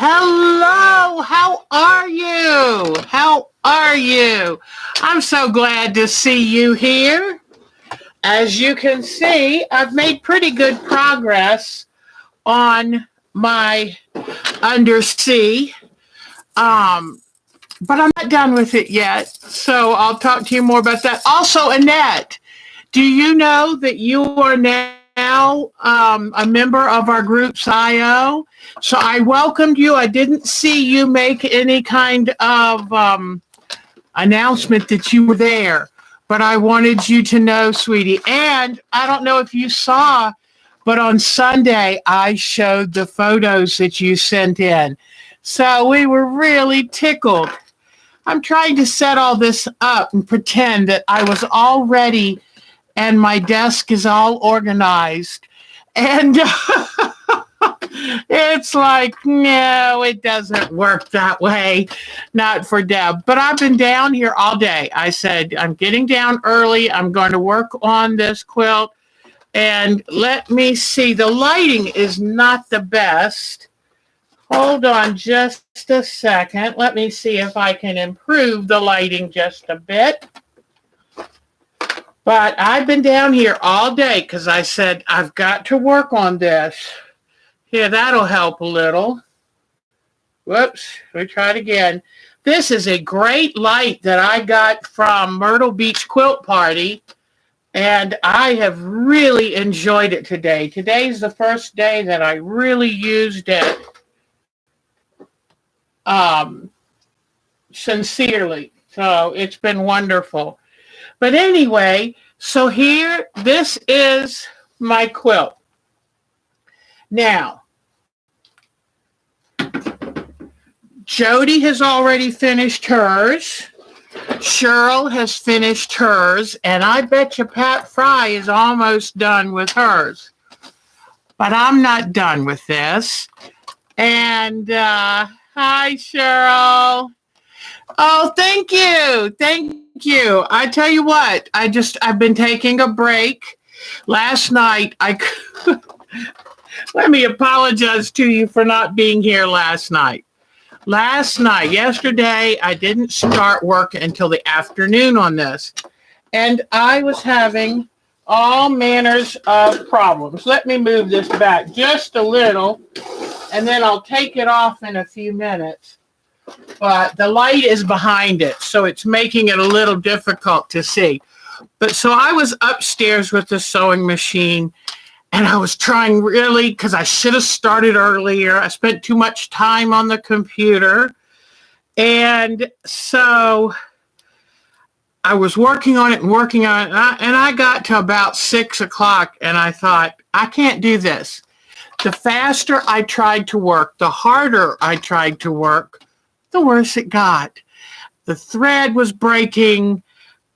Hello, how are you? How are you? I'm so glad to see you here. As you can see, I've made pretty good progress on my UnderSea, um, but I'm not done with it yet. So I'll talk to you more about that. Also, Annette, do you know that you are now a member of our group's IO? So I welcomed you. I didn't see you make any kind of announcement that you were there, but I wanted you to know, sweetie. And I don't know if you saw, but on Sunday I showed the photos that you sent in. So we were really tickled. I'm trying to set all this up and pretend that I was all ready and my desk is all organized. And it's like, no, it doesn't work that way. Not for Deb. But I've been down here all day. I said, I'm getting down early. I'm going to work on this quilt. And let me see. The lighting is not the best. Hold on just a second. Let me see if I can improve the lighting just a bit. But I've been down here all day because I said, I've got to work on this. Here, that'll help a little. Whoops, we try it again. This is a great light that I got from Myrtle Beach Quilt Party, and I have really enjoyed it today. Today's the first day that I really used it sincerely. So it's been wonderful. But anyway, so here, this is my quilt. Now, Jody has already finished hers. Cheryl has finished hers. And I bet you Pat Fry is almost done with hers. But I'm not done with this. And hi, Cheryl. Oh, thank you. Thank you. I tell you what, I've been taking a break. Last night, let me apologize to you for not being here last night. Yesterday, I didn't start work until the afternoon on this. And I was having all manners of problems. Let me move this back just a little, and then I'll take it off in a few minutes. But the light is behind it, so it's making it a little difficult to see. But so I was upstairs with the sewing machine, and I was trying really, because I should have started earlier. I spent too much time on the computer. And so I was working on it, and I got to about 6 o'clock, and I thought, I can't do this. The faster I tried to work, the harder I tried to work, the worse it got. The thread was breaking.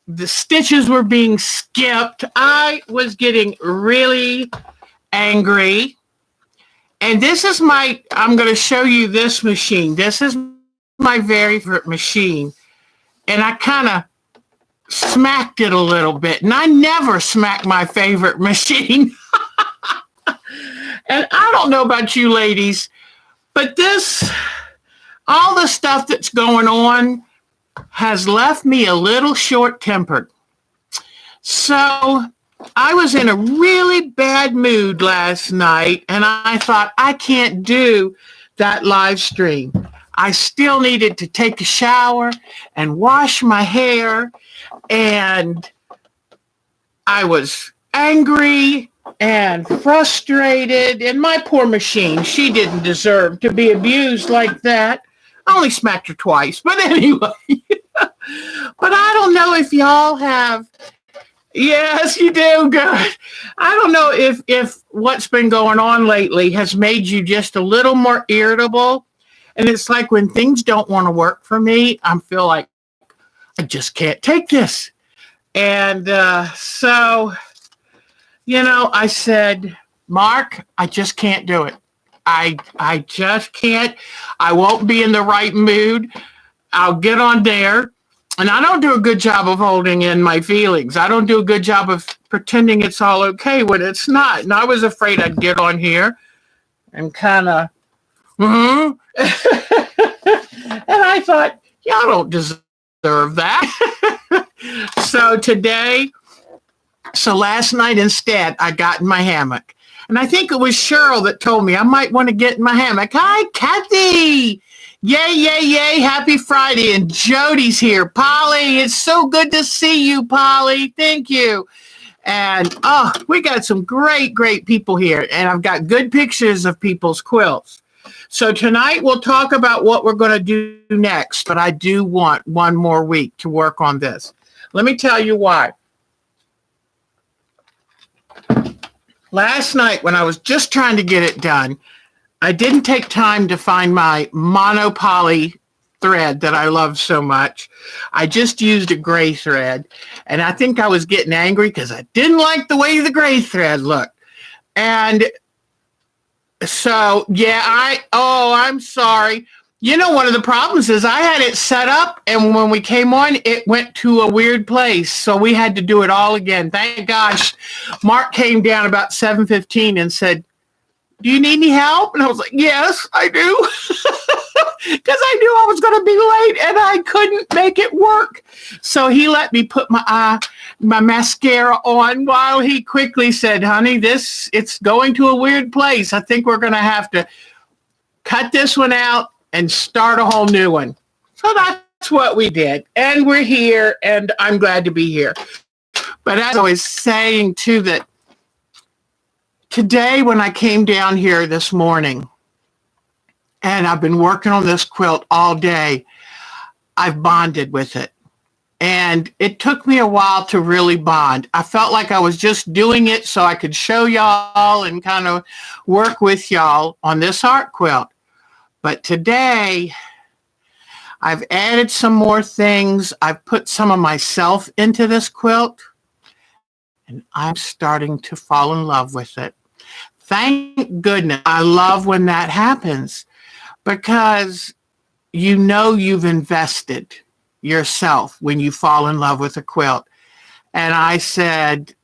The stitches were being skipped. I was getting really angry. And I'm going to show you this machine. This is my very favorite machine. And I kind of smacked it a little bit. And I never smack my favorite machine. And I don't know about you ladies, but all the stuff that's going on has left me a little short-tempered. So I was in a really bad mood last night, and I thought, I can't do that live stream. I still needed to take a shower and wash my hair, and I was angry and frustrated, and my poor machine, she didn't deserve to be abused like that. I only smacked her twice, but anyway. But I don't know if y'all have. Yes, you do. Good. I don't know if what's been going on lately has made you just a little more irritable. And it's like when things don't want to work for me, I feel like I just can't take this. And so, I said, Mark, I just can't do it. I just can't. I won't be in the right mood. I'll get on there. And I don't do a good job of holding in my feelings. I don't do a good job of pretending it's all okay when it's not. And I was afraid I'd get on here and kind of Mm-hmm. And I thought, y'all don't deserve that. So last night instead, I got in my hammock. And I think it was Cheryl that told me I might want to get in my hammock. Hi, Kathy. Yay, yay, yay. Happy Friday. And Jody's here. Polly, it's so good to see you, Polly. Thank you. And we got some great, great people here. And I've got good pictures of people's quilts. So tonight we'll talk about what we're going to do next. But I do want one more week to work on this. Let me tell you why. Last night when I was just trying to get it done, I didn't take time to find my monopoly thread that I love so much. I just used a gray thread, and I think I was getting angry because I didn't like the way the gray thread looked. And so, yeah, I'm sorry. You know, one of the problems is I had it set up, and when we came on, it went to a weird place. So we had to do it all again. Thank gosh. Mark came down about 7:15 and said, do you need any help? And I was like, yes, I do. Because I knew I was going to be late, and I couldn't make it work. So he let me put my mascara on while he quickly said, honey, it's going to a weird place. I think we're going to have to cut this one out and start a whole new one. So that's what we did. And we're here, and I'm glad to be here. But as I was saying, too, that today when I came down here this morning, and I've been working on this quilt all day, I've bonded with it. And it took me a while to really bond. I felt like I was just doing it so I could show y'all and kind of work with y'all on this art quilt. But today, I've added some more things. I've put some of myself into this quilt, and I'm starting to fall in love with it. Thank goodness. I love when that happens because you know you've invested yourself when you fall in love with a quilt. And I said,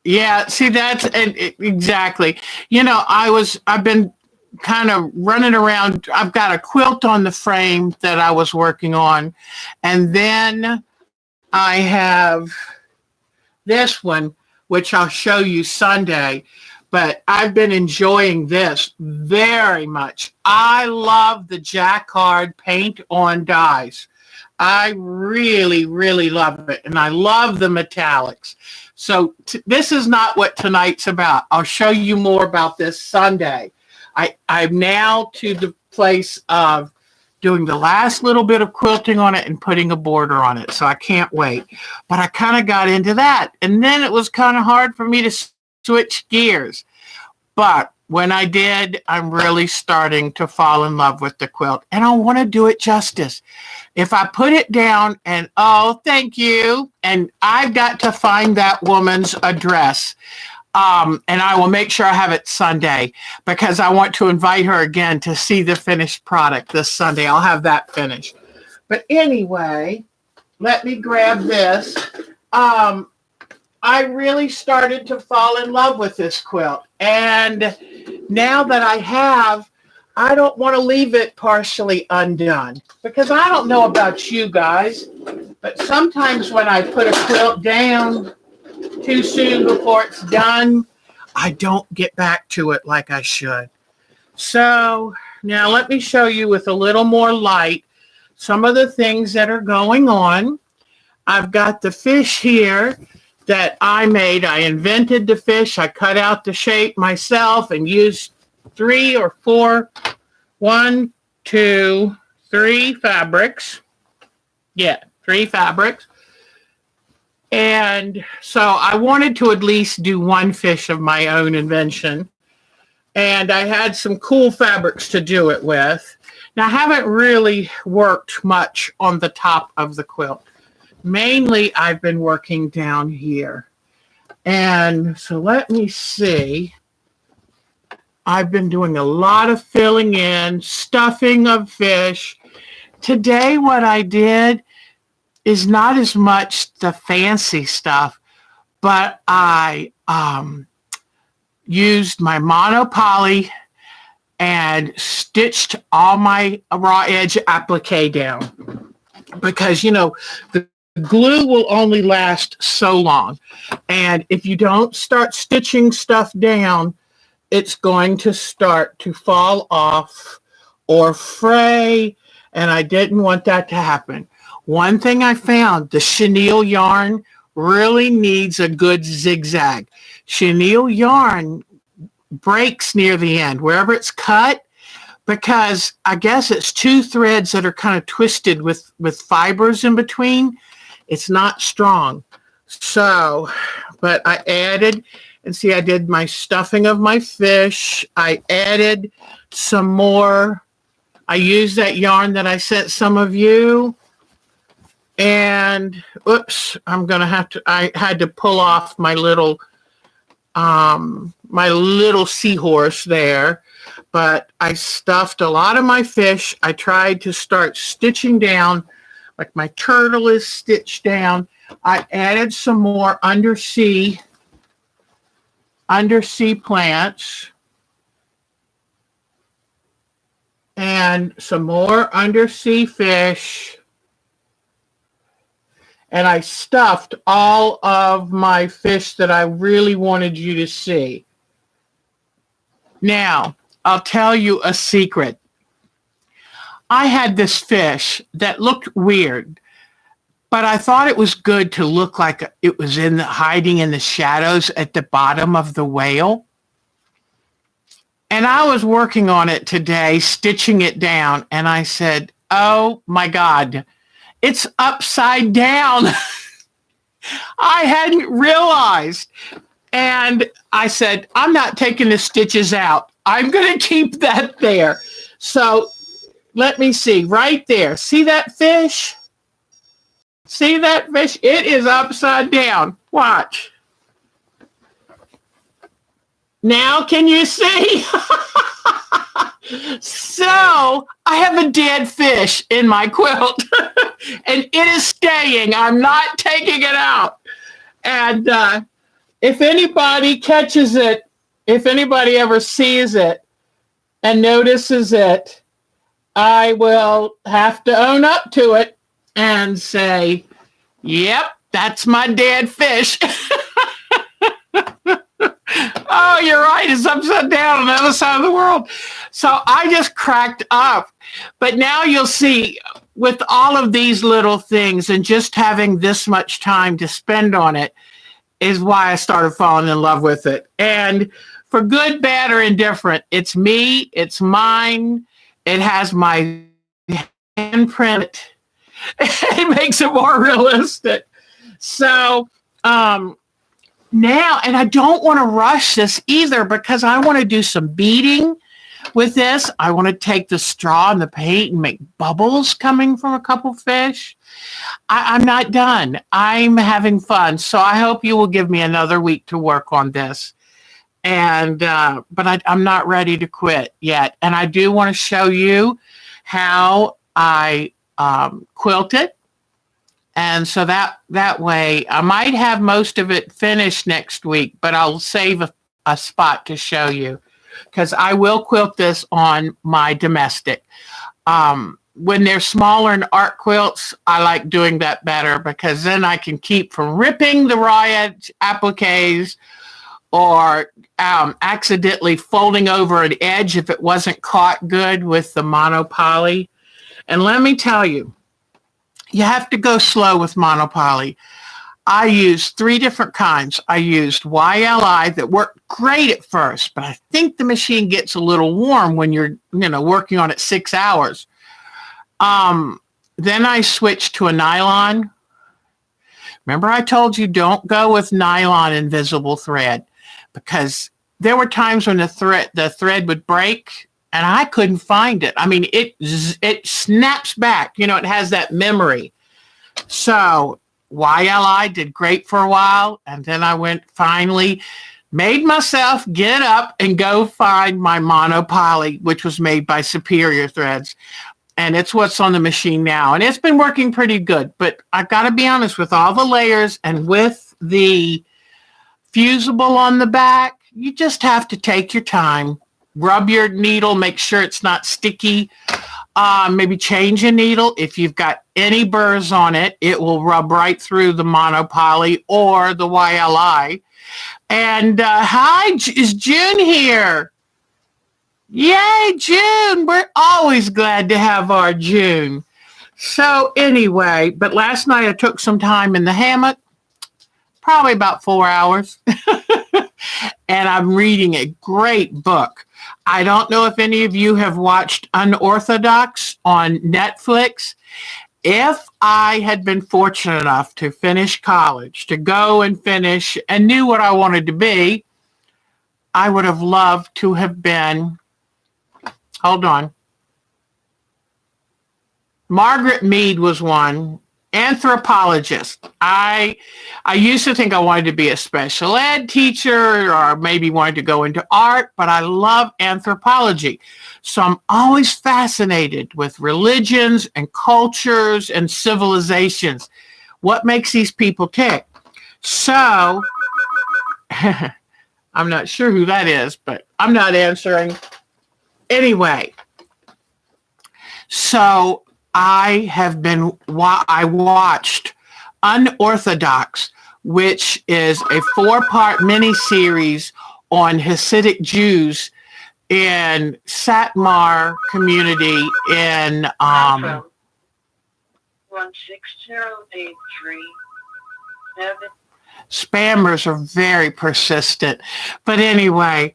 yeah, see, that's exactly. You know, I've been kind of running around. I've got a quilt on the frame that I was working on. And then I have this one, which I'll show you Sunday. But I've been enjoying this very much. I love the Jacquard paint on dies. I really, really love it. And I love the metallics. So this is not what tonight's about. I'll show you more about this Sunday. I'm now to the place of doing the last little bit of quilting on it and putting a border on it. So I can't wait. But I kind of got into that. And then it was kind of hard for me to switch gears. But when I did, I'm really starting to fall in love with the quilt. And I want to do it justice. If I put it down and, oh, thank you. And I've got to find that woman's address. And I will make sure I have it Sunday because I want to invite her again to see the finished product this Sunday. I'll have that finished. But anyway, let me grab this. I really started to fall in love with this quilt. And now that I have, I don't want to leave it partially undone because I don't know about you guys, but sometimes when I put a quilt down too soon before it's done, I don't get back to it like I should. So now let me show you with a little more light some of the things that are going on. I've got the fish here that I made. I invented the fish. I cut out the shape myself and used 3 or 4, 1, 2, 3 fabrics. Yeah, 3 fabrics. And so I wanted to at least do one fish of my own invention. And I had some cool fabrics to do it with. Now, I haven't really worked much on the top of the quilt. Mainly, I've been working down here. And so let me see. I've been doing a lot of filling in, stuffing of fish. Today, what I did is not as much the fancy stuff, but I used my monopoly and stitched all my raw edge applique down because, the glue will only last so long. And if you don't start stitching stuff down, it's going to start to fall off or fray. And I didn't want that to happen. One thing I found, the chenille yarn really needs a good zigzag. Chenille yarn breaks near the end, wherever it's cut, because I guess it's two threads that are kind of twisted with fibers in between. It's not strong. So, but I added, and see, I did my stuffing of my fish. I added some more. I used that yarn that I sent some of you. And, oops, I had to pull off my little seahorse there. But I stuffed a lot of my fish. I tried to start stitching down, like my turtle is stitched down. I added some more undersea plants and some more undersea fish. And I stuffed all of my fish that I really wanted you to see. Now, I'll tell you a secret. I had this fish that looked weird, but I thought it was good to look like it was hiding in the shadows at the bottom of the whale. And I was working on it today, stitching it down, and I said, oh my God, it's upside down. I hadn't realized. And I said, I'm not taking the stitches out. I'm going to keep that there. So let me see right there. See that fish? See that fish? It is upside down. Watch. Now can you see? So I have a dead fish in my quilt and it is staying. I'm not taking it out. And if anybody catches it, if anybody ever sees it and notices it, I will have to own up to it and say, yep, that's my dead fish. Oh, you're right. It's upside down on the other side of the world. So I just cracked up. But now you'll see with all of these little things and just having this much time to spend on it is why I started falling in love with it. And for good, bad, or indifferent, it's me. It's mine. It has my handprint. It makes it more realistic. So, now, and I don't want to rush this either because I want to do some beading with this. I want to take the straw and the paint and make bubbles coming from a couple fish. I'm not done. I'm having fun. So I hope you will give me another week to work on this. And but I'm not ready to quit yet. And I do want to show you how I quilt it. And so that way, I might have most of it finished next week, but I'll save a spot to show you because I will quilt this on my domestic. When they're smaller and art quilts, I like doing that better because then I can keep from ripping the raw edge appliques or accidentally folding over an edge if it wasn't caught good with the monopoly. And let me tell you, you have to go slow with monopoly. I used 3 different kinds. I used YLI that worked great at first, but I think the machine gets a little warm when you're, working on it 6 hours. Then I switched to a nylon. Remember I told you don't go with nylon invisible thread because there were times when the thread would break and I couldn't find it. I mean, it snaps back. It has that memory. So YLI did great for a while, and then I finally made myself get up and go find my monopoly, which was made by Superior Threads. And it's what's on the machine now. And it's been working pretty good. But I've got to be honest, with all the layers and with the fusible on the back, you just have to take your time. rub your needle, make sure it's not sticky. Maybe change a needle. If you've got any burrs on it, it will rub right through the monopoly or the YLI. And hi, is June here? Yay, June. We're always glad to have our June. So anyway, but last night I took some time in the hammock, probably about 4 hours, and I'm reading a great book. I don't know if any of you have watched Unorthodox on Netflix. If I had been fortunate enough to finish college, to go and finish and knew what I wanted to be, I would have loved to have been, hold on. Margaret Mead was one, anthropologist. I used to think I wanted to be a special ed teacher or maybe wanted to go into art, but I love anthropology. So I'm always fascinated with religions and cultures and civilizations. What makes these people tick? So I'm not sure who that is, but I'm not answering. Anyway, so I watched Unorthodox, which is a 4-part miniseries on Hasidic Jews in Satmar community in 16083. Spammers are very persistent. But anyway,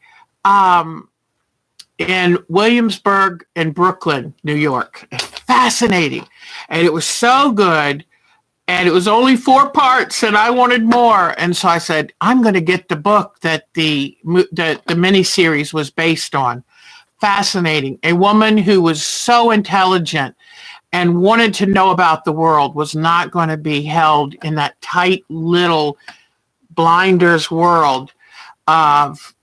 in Williamsburg and Brooklyn, New York. Fascinating. And it was so good. And it was only 4 parts and I wanted more. And so I said, I'm going to get the book that the miniseries was based on. Fascinating. A woman who was so intelligent and wanted to know about the world was not going to be held in that tight little blinders world of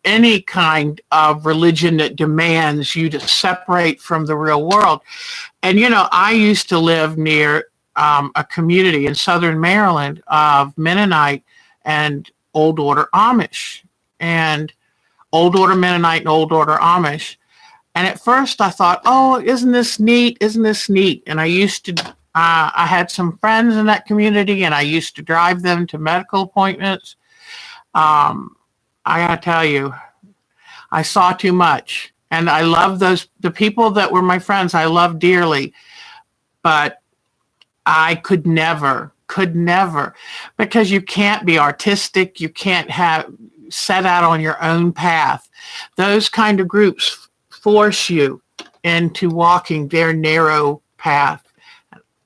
any kind of religion that demands you to separate from the real world. And, I used to live near a community in Southern Maryland of Mennonite and Old Order Amish, and Old Order Mennonite and Old Order Amish. And at first I thought, oh, isn't this neat? Isn't this neat? And I used to, I had some friends in that community and I used to drive them to medical appointments. I gotta tell you, I saw too much, and I love the people that were my friends. I love dearly, but I could never, because you can't be artistic. You can't set out on your own path. Those kind of groups force you into walking their narrow path.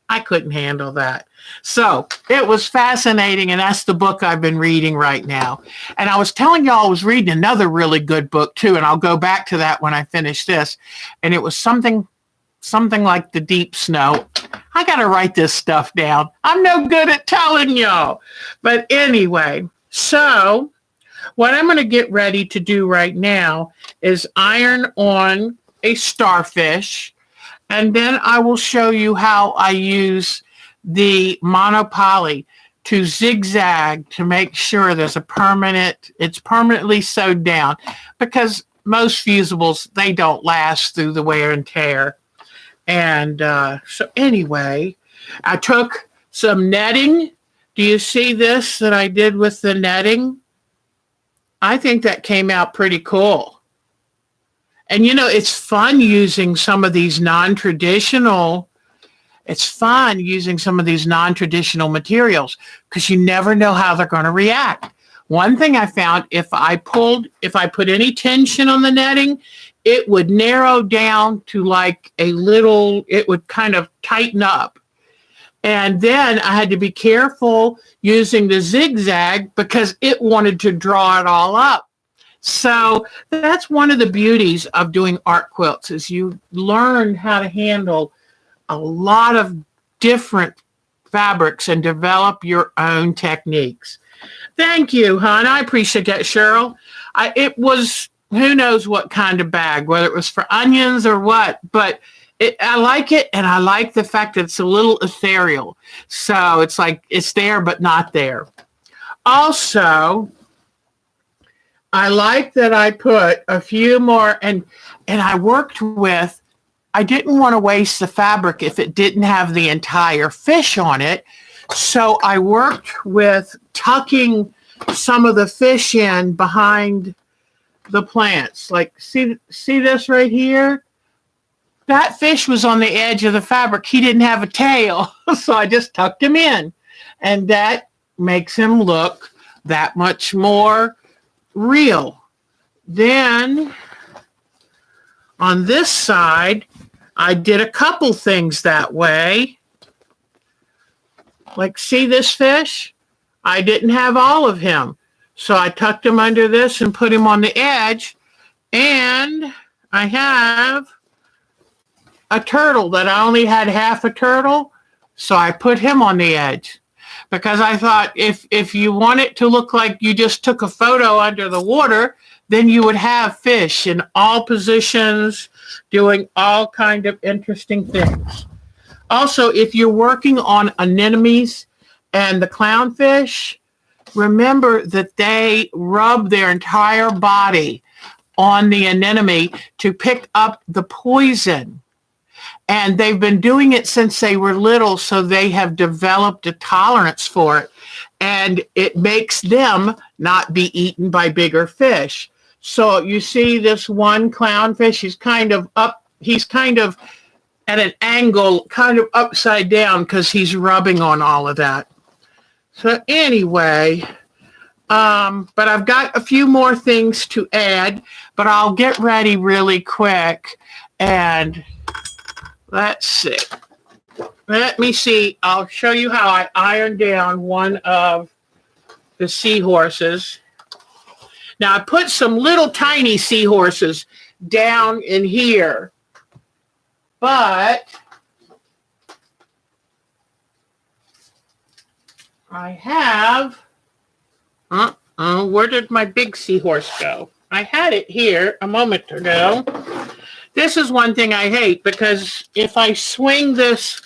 I couldn't handle that. So it was fascinating, and that's the book I've been reading right now. And I was telling y'all I was reading another really good book too, and I'll go back to that when I finish this. And it was something like The Deep Snow. I got to write this stuff down. I'm no good at telling y'all. But anyway, so what I'm going to get ready to do right now is iron on a starfish, and then I will show you how I use the monopoly to zigzag to make sure it's permanently sewed down, because most fusibles, they don't last through the wear and tear. And so anyway, I took some netting. Do you see this that I did with the netting? I think that came out pretty cool. And it's fun using some of these non-traditional materials, because you never know how they're going to react. One thing I found, if I put any tension on the netting, it would narrow down to it would kind of tighten up. And then I had to be careful using the zigzag because it wanted to draw it all up. So that's one of the beauties of doing art quilts, is you learn how to handle a lot of different fabrics and develop your own techniques. Thank you, hon. I appreciate that, Cheryl. It was, who knows what kind of bag, whether it was for onions or what, but I like it, and I like the fact that it's a little ethereal. So it's like it's there but not there. Also, I like that I put a few more, and I worked with, I didn't want to waste the fabric if it didn't have the entire fish on it. So I worked with tucking some of the fish in behind the plants. Like, see this right here? That fish was on the edge of the fabric. He didn't have a tail, so I just tucked him in. And that makes him look that much more real. Then on this side, I did a couple things that way. Like, see this fish? I didn't have all of him. So I tucked him under this and put him on the edge. And I have a turtle that I only had half a turtle. So I put him on the edge. Because I thought if you want it to look like you just took a photo under the water, then you would have fish in all positions doing all kind of interesting things. Also, if you're working on anemones and the clownfish, remember that they rub their entire body on the anemone to pick up the poison. And they've been doing it since they were little, so they have developed a tolerance for it. And it makes them not be eaten by bigger fish. So you see this one clownfish, he's kind of at an angle, kind of upside down because he's rubbing on all of that. So anyway, but I've got a few more things to add, but I'll get ready really quick. And let's see. Let me see. I'll show you how I ironed down one of the seahorses. Now, I put some little tiny seahorses down in here, but I have, where did my big seahorse go? I had it here a moment ago. This is one thing I hate, because if I swing this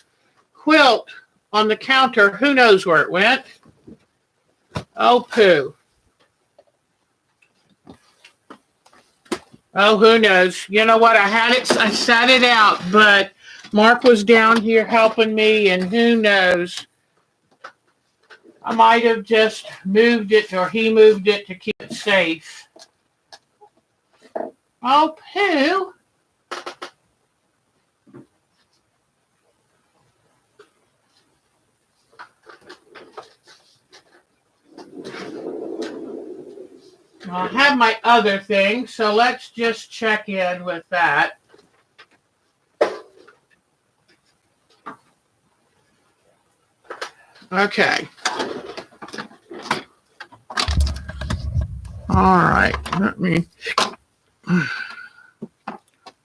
quilt on the counter, who knows where it went? Oh, poo. Oh, who knows? You know what? I sat it out, but Mark was down here helping me, and who knows? I might have just moved it, or he moved it to keep it safe. Oh, poo. I have my other thing, so let's just check in with that. Okay. All right,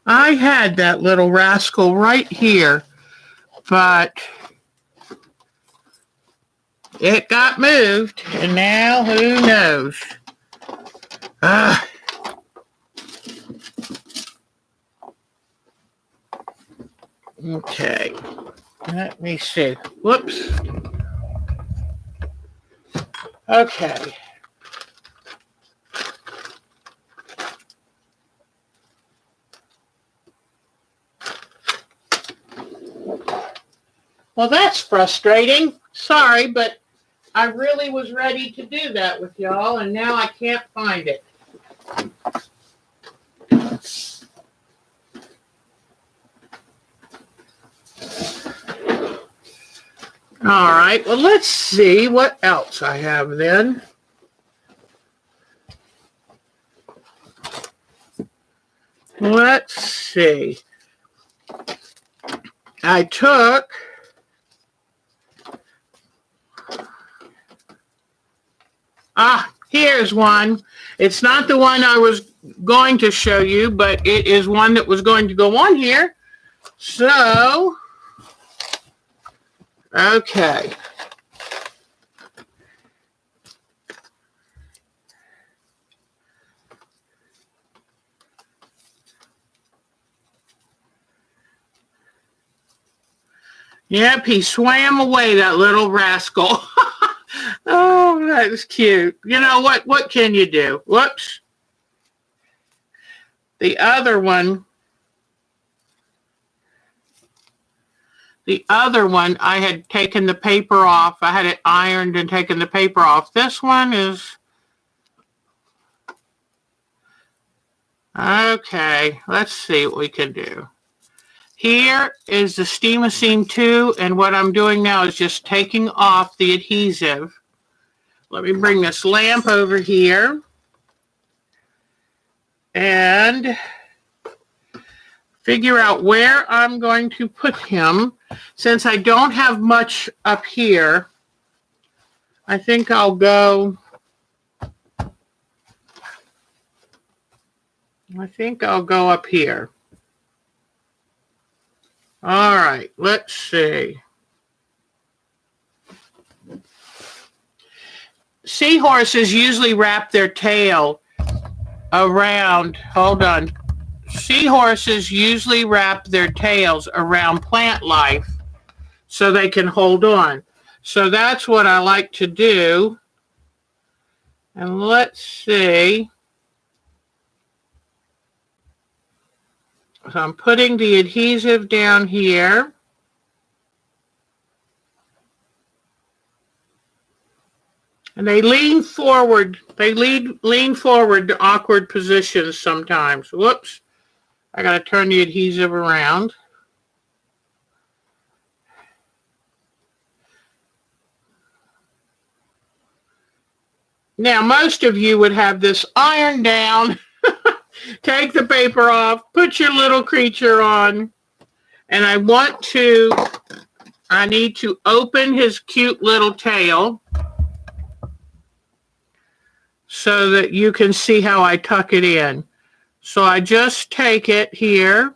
I had that little rascal right here, but it got moved, and now who knows? Okay, let me see. Whoops. Okay. Well, that's frustrating. Sorry, but I really was ready to do that with y'all, and now I can't find it. All right, well, let's see what else I have then. Let's see. I took here's one. It's not the one I was going to show you, but it is one that was going to go on here. So, okay. Yep, he swam away, that little rascal. Oh, that was cute. You know what? What can you do? Whoops. The other one, I had taken the paper off. I had it ironed and taken the paper off. This one is, okay, let's see what we can do. Here is the Steam-A-Seam 2, and what I'm doing now is just taking off the adhesive. Let me bring this lamp over here and figure out where I'm going to put him. Since I don't have much up here, I think I'll go up here. All right, let's see. Seahorses usually wrap their tail around, hold on. Seahorses usually wrap their tails around plant life so they can hold on. So that's what I like to do. And let's see. So I'm putting the adhesive down here. And they lean forward. They lean forward to awkward positions sometimes. Whoops. I got to turn the adhesive around. Now, most of you would have this ironed down. Take the paper off, put your little creature on, and I need to open his cute little tail so that you can see how I tuck it in. So I just take it here,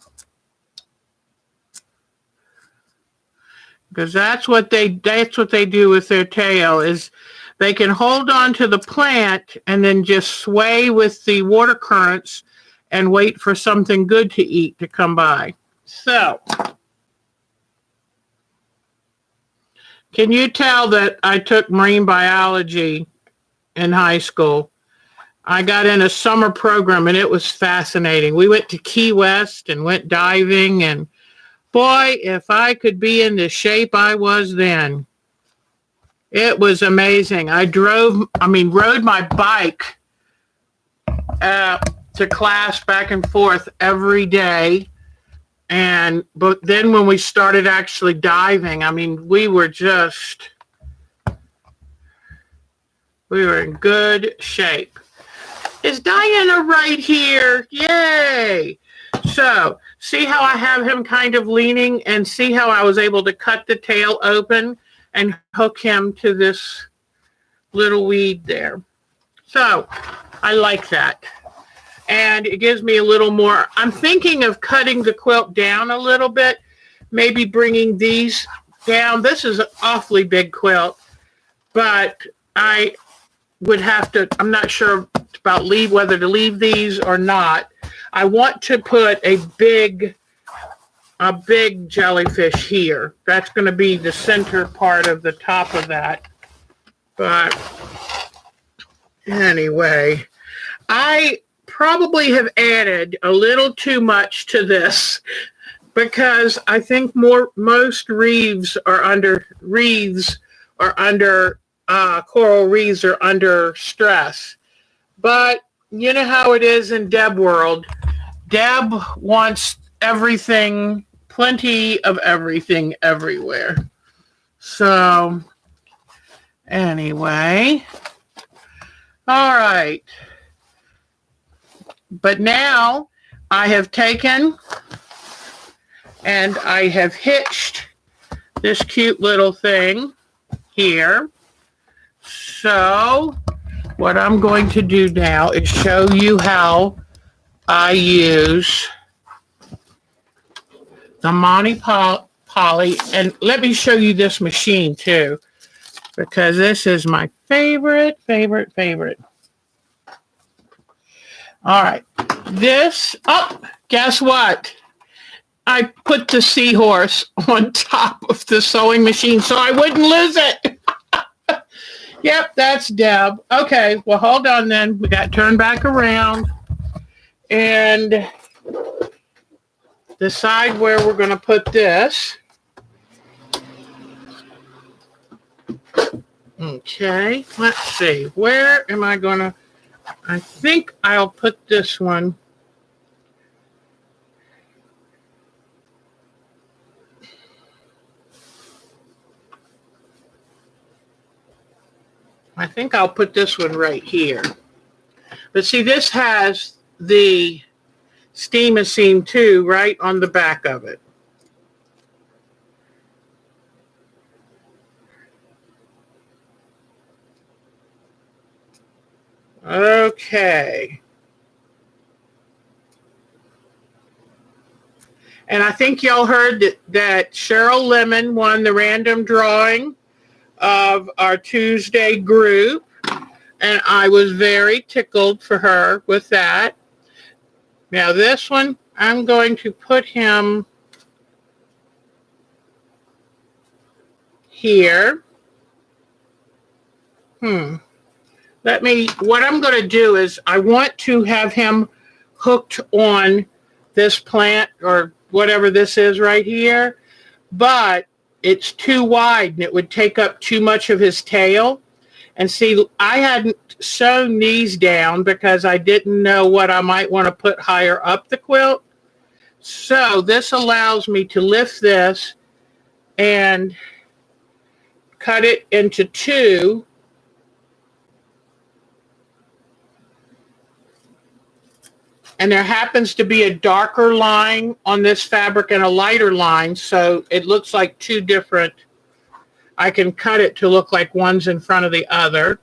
because that's what they do with their tail, is they can hold on to the plant and then just sway with the water currents and wait for something good to eat to come by. So, can you tell that I took marine biology in high school? I got in a summer program and it was fascinating. We went to Key West and went diving, and boy, if I could be in the shape I was then. It was amazing. I rode my bike to class back and forth every day. But then when we started actually diving, we were in good shape. Is Diana right here? Yay! So, see how I have him kind of leaning, and see how I was able to cut the tail open and hook him to this little weed there. So, I like that. And it gives me a little more. I'm thinking of cutting the quilt down a little bit, maybe bringing these down. This is an awfully big quilt, but I would have to, I'm not sure about whether to leave these or not. I want to put a big jellyfish here. That's going to be the center part of the top of that. But anyway, I probably have added a little too much to this, because I think most coral reefs are under stress. But you know how it is in Deb world. Deb wants everything, plenty of everything everywhere. So anyway, all right. But now I have taken and I have hitched this cute little thing here. So what I'm going to do now is show you how I use the Monty Poly. And let me show you this machine too, because this is my favorite. All right, guess what? I put the seahorse on top of the sewing machine so I wouldn't lose it. Yep, that's Deb. Okay, well, hold on then. We got turned back around. And decide where we're going to put this. Okay, let's see. Where am I going to... I think I'll put this one. I think I'll put this one right here. But see, this has the steam-a-seam too right on the back of it. Okay. And I think y'all heard that Cheryl Lemon won the random drawing of our Tuesday group. And I was very tickled for her with that. Now this one, I'm going to put him here. What I'm going to do is I want to have him hooked on this plant or whatever this is right here, but it's too wide and it would take up too much of his tail. And see, I hadn't sewn these down because I didn't know what I might want to put higher up the quilt. So this allows me to lift this and cut it into two. And there happens to be a darker line on this fabric and a lighter line, so it looks like two different. I can cut it to look like one's in front of the other.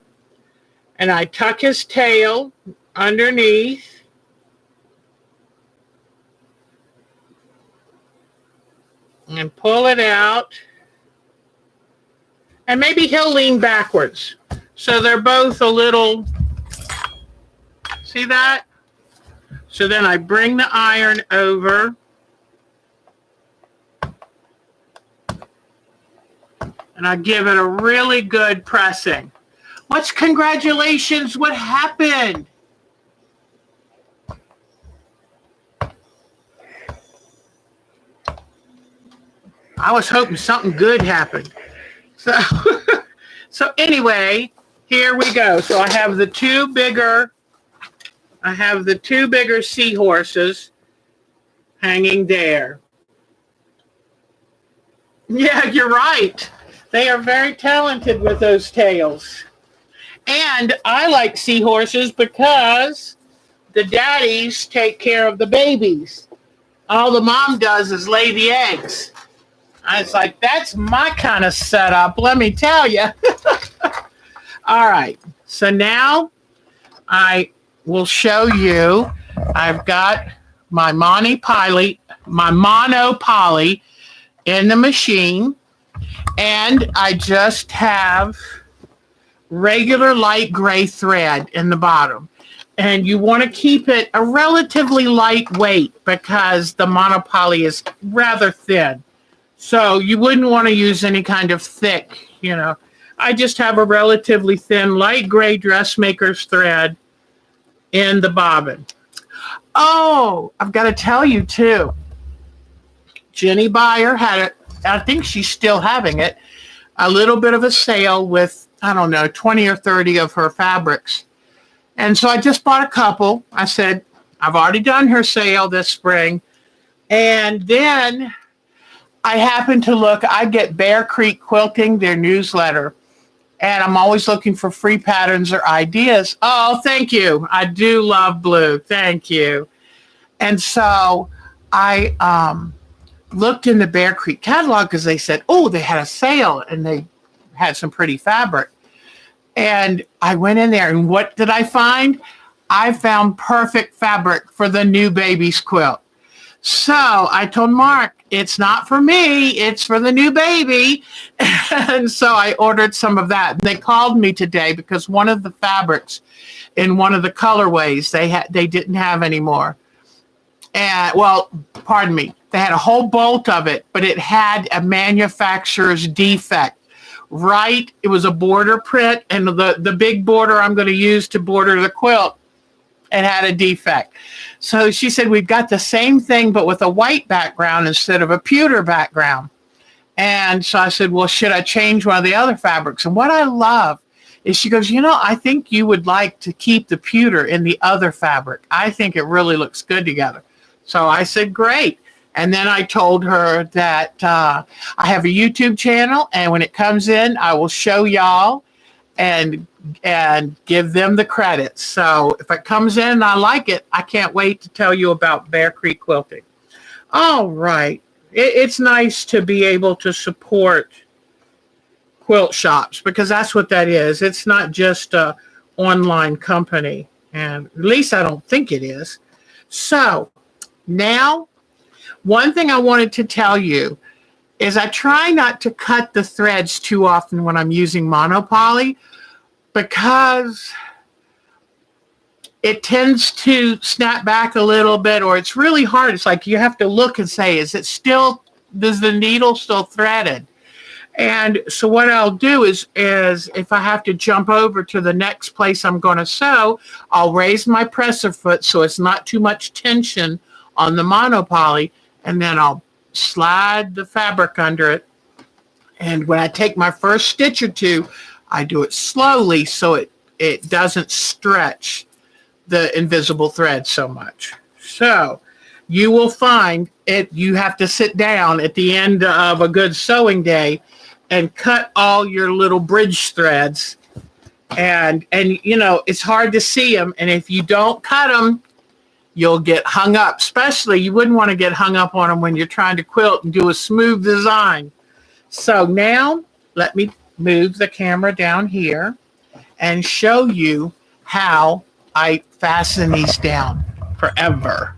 And I tuck his tail underneath. And pull it out. And maybe he'll lean backwards. So they're both a little, see that? So then I bring the iron over. And I give it a really good pressing. What's congratulations? What happened? I was hoping something good happened. So anyway, here we go. So I have the two bigger seahorses hanging there. Yeah, you're right. They are very talented with those tails. And I like seahorses because the daddies take care of the babies. All the mom does is lay the eggs. I was like, that's my kind of setup, let me tell you. All right. So now I will show you. I've got my mono poly in the machine. And I just have regular light gray thread in the bottom. And you want to keep it a relatively lightweight because the monopoly is rather thin. So you wouldn't want to use any kind of thick, I just have a relatively thin light gray dressmaker's thread in the bobbin. Oh, I've got to tell you too. Jenny Beyer had it. I think she's still having it, a little bit of a sale with, 20 or 30 of her fabrics. And so I just bought a couple. I said, I've already done her sale this spring. And then I happened to look, I get Bear Creek Quilting, their newsletter. And I'm always looking for free patterns or ideas. Oh, thank you. I do love blue. Thank you. And so I looked in the Bear Creek catalog because they said, they had a sale and they had some pretty fabric. And I went in there and what did I find? I found perfect fabric for the new baby's quilt. So I told Mark, it's not for me, it's for the new baby. And so I ordered some of that. They called me today because one of the fabrics in one of the colorways they didn't have anymore. And they had a whole bolt of it, but it had a manufacturer's defect. Right, it was a border print, and the big border I'm going to use to border the quilt it had a defect. So she said, we've got the same thing, but with a white background instead of a pewter background. And so I said, well, should I change one of the other fabrics? And what I love is she goes, I think you would like to keep the pewter in the other fabric. I think it really looks good together. So I said, great. And then I told her that I have a YouTube channel, and when it comes in, I will show y'all and give them the credit. So if it comes in and I like it, I can't wait to tell you about Bear Creek Quilting. All right. It's nice to be able to support quilt shops, because that's what that is. It's not just a online company, and at least I don't think it is. So now, one thing I wanted to tell you is I try not to cut the threads too often when I'm using monopoly, because it tends to snap back a little bit, or it's really hard. It's like you have to look and say, does the needle still threaded? And so what I'll do is if I have to jump over to the next place I'm going to sew, I'll raise my presser foot so it's not too much tension on the monopoly, and then I'll slide the fabric under it. And when I take my first stitch or two, I do it slowly so it doesn't stretch the invisible thread so much. So you will find you have to sit down at the end of a good sewing day and cut all your little bridge threads. And it's hard to see them. And if you don't cut them, you'll get hung up. Especially, you wouldn't want to get hung up on them when you're trying to quilt and do a smooth design. So now let me move the camera down here and show you how I fasten these down forever.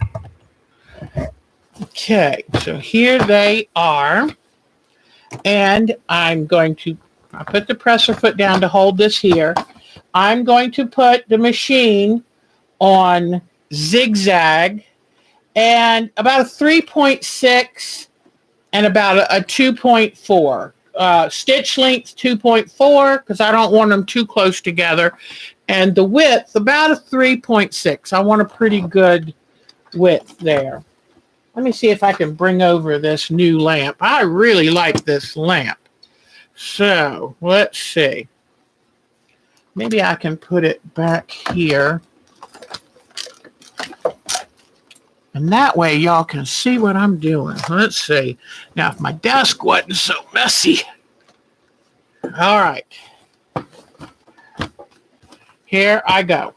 Okay, so here they are. And I put the presser foot down to hold this here. I'm going to put the machine on zigzag, and about a 3.6 and about a 2.4. Stitch length 2.4, because I don't want them too close together. And the width, about a 3.6. I want a pretty good width there. Let me see if I can bring over this new lamp. I really like this lamp. So let's see. Maybe I can put it back here. And that way y'all can see what I'm doing. Let's see. Now, if my desk wasn't so messy. All right. Here I go.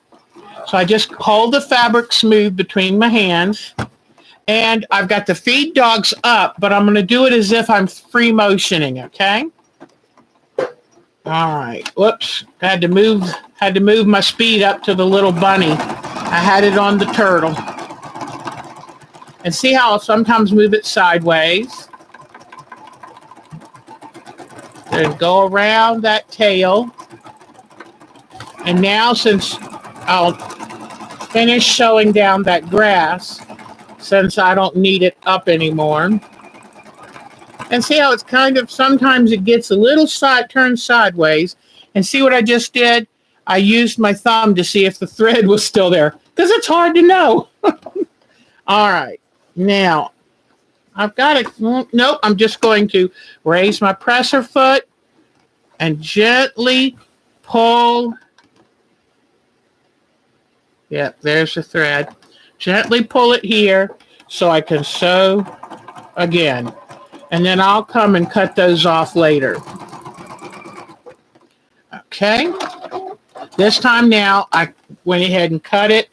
So I just hold the fabric smooth between my hands. And I've got the feed dogs up, but I'm going to do it as if I'm free motioning, okay? All right. Whoops. Had to move my speed up to the little bunny. I had it on the turtle. And see how I'll sometimes move it sideways. Then go around that tail. And now, since I'll finish sewing down that grass, since I don't need it up anymore. And see how it's sometimes it gets a little turned sideways. And see what I just did? I used my thumb to see if the thread was still there, because it's hard to know. All right. Now, I've got it. Nope, I'm just going to raise my presser foot and gently pull. Yep, there's the thread. Gently pull it here so I can sew again. And then I'll come and cut those off later. Okay. This time now, I went ahead and cut it.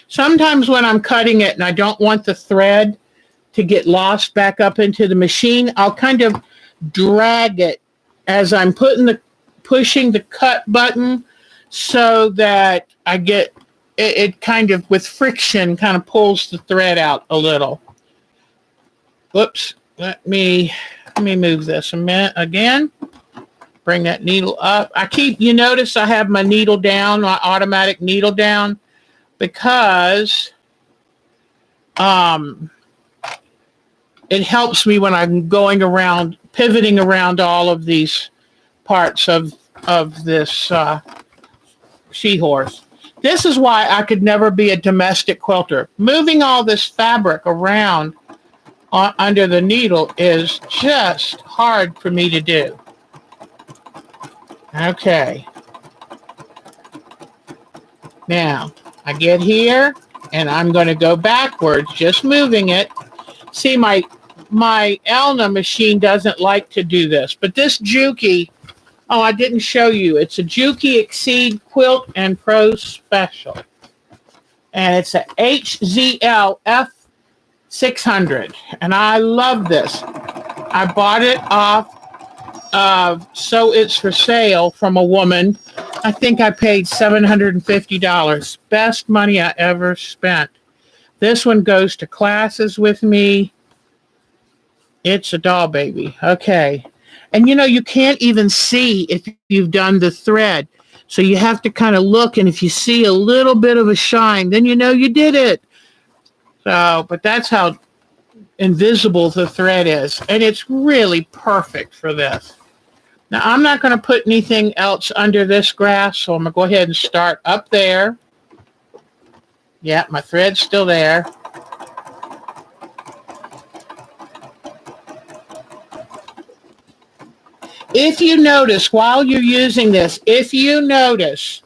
Sometimes when I'm cutting it and I don't want the thread to get lost back up into the machine, I'll kind of drag it as I'm pushing the cut button, so that I get it kind of, with friction, kind of pulls the thread out a little. Whoops. Let me move this a minute again. Bring that needle up. You notice I have my needle down, my automatic needle down, because it helps me when I'm going around, pivoting around all of these parts of this seahorse. This is why I could never be a domestic quilter. Moving all this fabric around under the needle is just hard for me to do. Okay. Now, I get here, and I'm going to go backwards, just moving it. See, my Elna machine doesn't like to do this, but this Juki, oh, I didn't show you. It's a Juki Exceed Quilt and Pro Special. And it's a HZL F600. And I love this. I bought it off of So It's For Sale from a woman. I think I paid $750. Best money I ever spent. This one goes to classes with me. It's a doll baby. Okay. And you can't even see if you've done the thread. So you have to kind of look, and if you see a little bit of a shine, then you know you did it. So, but that's how invisible the thread is. And it's really perfect for this. Now, I'm not going to put anything else under this grass, so I'm going to go ahead and start up there. Yeah, my thread's still there. If you notice, while you're using this, if you notice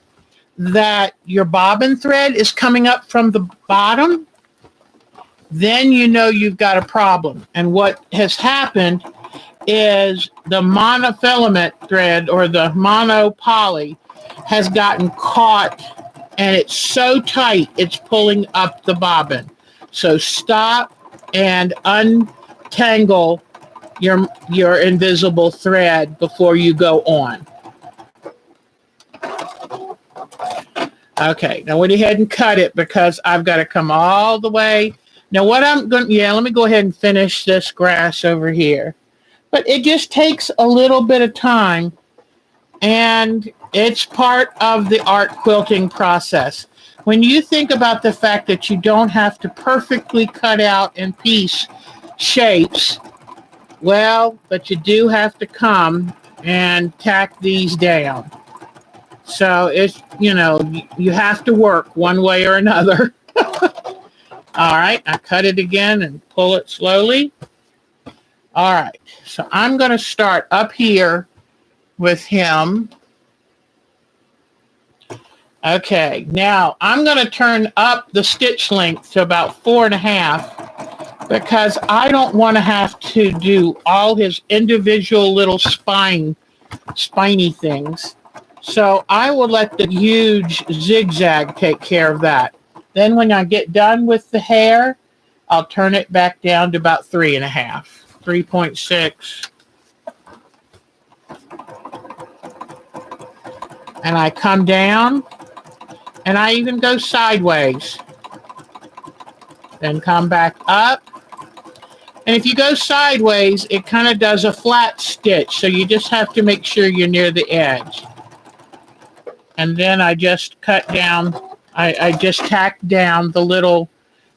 that your bobbin thread is coming up from the bottom, then you know you've got a problem. And what has happened is the monofilament thread, or the monopoly, has gotten caught, and it's so tight it's pulling up the bobbin. So stop and untangle your invisible thread before you go on. Okay, now went ahead and cut it because I've got to come all the way. Now what I'm going to, let me go ahead and finish this grass over here. But it just takes a little bit of time, and it's part of the art quilting process. When you think about the fact that you don't have to perfectly cut out and piece shapes, well, but you do have to come and tack these down. So it's, you have to work one way or another. All right, I cut it again and pull it slowly. All right, so I'm going to start up here with him. Okay, now I'm going to turn up the stitch length to about 4.5 because I don't want to have to do all his individual little spiny things. So I will let the huge zigzag take care of that. Then when I get done with the hair, I'll turn it back down to about 3.5, 3.6. And I come down, and I even go sideways. Then come back up. And if you go sideways, it kind of does a flat stitch. So you just have to make sure you're near the edge. And then I just cut down, I just tacked down the little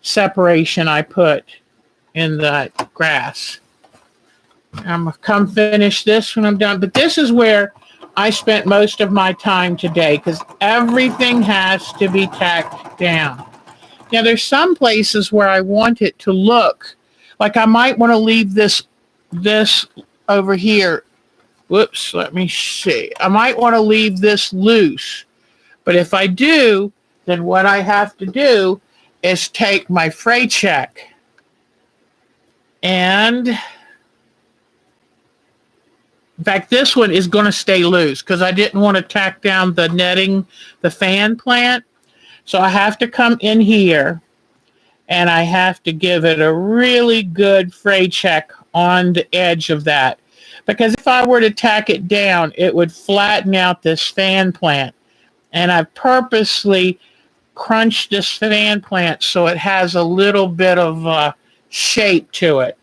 separation I put in the grass. I'm going to come finish this when I'm done. But this is where I spent most of my time today because everything has to be tacked down. Now, there's some places where I want it to look like I might want to leave this over here. Whoops, let me see. I might want to leave this loose. But if I do, then what I have to do is take my fray check and, in fact, this one is going to stay loose because I didn't want to tack down the netting, the fan plant. So I have to come in here and I have to give it a really good fray check on the edge of that. Because if I were to tack it down, it would flatten out this fan plant. And I've purposely crunched this fan plant so it has a little bit of shape to it.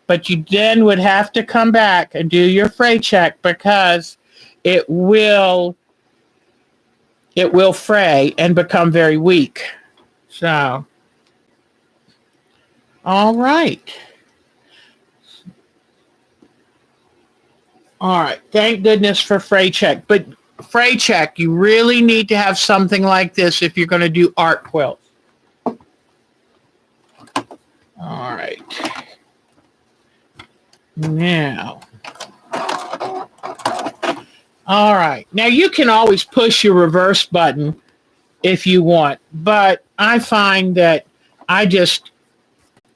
But you then would have to come back and do your fray check because it will fray and become very weak. So, all right. All right. Thank goodness for fray check. But fray check. You really need to have something like this if you're going to do art quilts. All right. Now. All right. Now you can always push your reverse button if you want, but I find that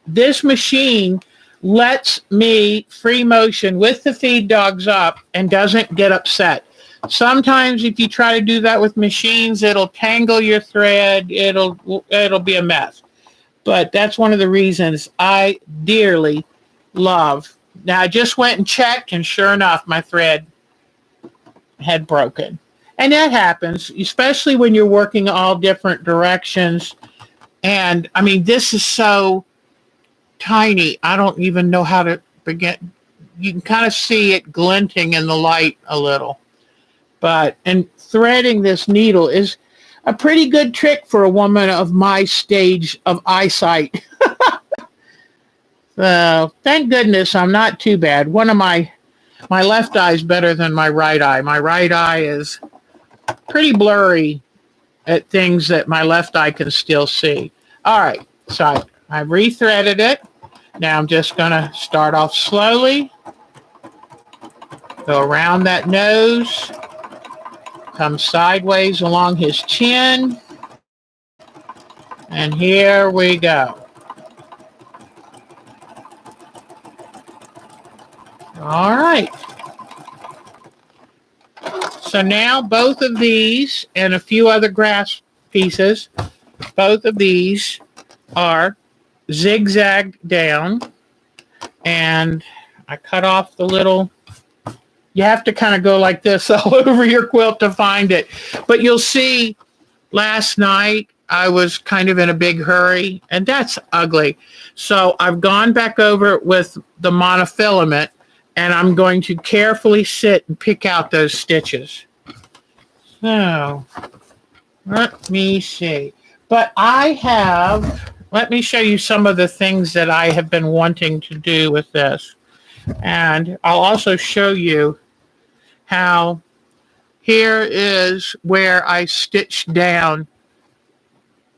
this machine lets me free motion with the feed dogs up and doesn't get upset. Sometimes if you try to do that with machines, it'll tangle your thread. It'll be a mess. But that's one of the reasons I dearly love. Now I just went and checked, and sure enough, my thread had broken. And that happens, especially when you're working all different directions. And I mean, this is so tiny. I don't even know how to begin. You can kind of see it glinting in the light a little. And threading this needle is a pretty good trick for a woman of my stage of eyesight. So thank goodness I'm not too bad. One of my left eye is better than my right eye. My right eye is pretty blurry at things that my left eye can still see. All right, so I rethreaded it. Now I'm just going to start off slowly. Go around that nose. Come sideways along his chin. And here we go. All right. So now both of these and a few other grass pieces, both of these are zigzagged down. And I cut off the little, you have to kind of go like this all over your quilt to find it. But you'll see last night I was kind of in a big hurry, and that's ugly. So I've gone back over it with the monofilament, and I'm going to carefully sit and pick out those stitches. So let me see. But let me show you some of the things that I have been wanting to do with this. And I'll also show you how here is where I stitched down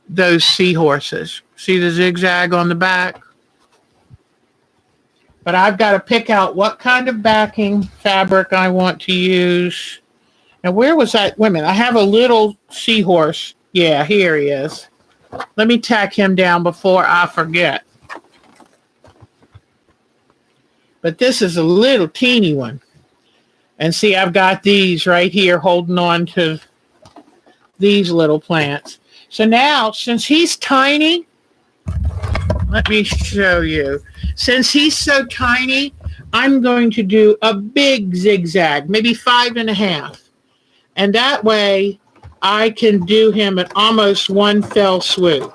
those seahorses. See the zigzag on the back? But I've got to pick out what kind of backing fabric I want to use. And where was that? Wait a minute. I have a little seahorse. Yeah, here he is. Let me tack him down before I forget. But this is a little teeny one. And see, I've got these right here holding on to these little plants. So now, since he's tiny, let me show you. Since he's so tiny, I'm going to do a big zigzag, maybe 5.5. And that way I can do him at almost one fell swoop.